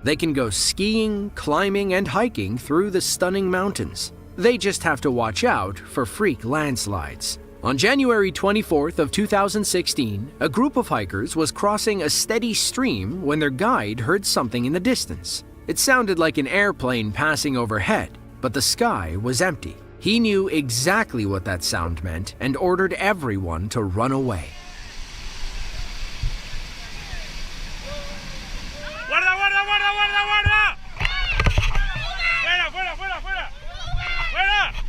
They can go skiing, climbing, and hiking through the stunning mountains. They just have to watch out for freak landslides. On January 24th of 2016, a group of hikers was crossing a steady stream when their guide heard something in the distance. It sounded like an airplane passing overhead, but the sky was empty. He knew exactly what that sound meant and ordered everyone to run away. ¡Guarda, guarda, guarda, guarda, guarda! ¡Fuera, fuera, fuera, fuera! ¡Fuera!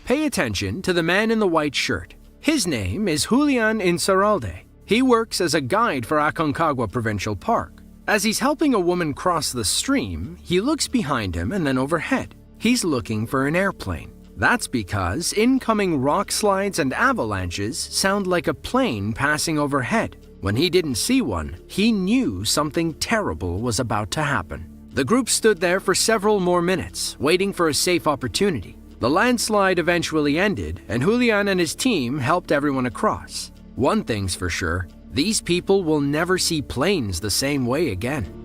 Pay attention to the man in the white shirt. His name is Julian Insaurralde. He works as a guide for Aconcagua Provincial Park. As he's helping a woman cross the stream, he looks behind him and then overhead. He's looking for an airplane. That's because incoming rock slides and avalanches sound like a plane passing overhead. When he didn't see one, he knew something terrible was about to happen. The group stood there for several more minutes, waiting for a safe opportunity. The landslide eventually ended, and Julian and his team helped everyone across. One thing's for sure, these people will never see planes the same way again.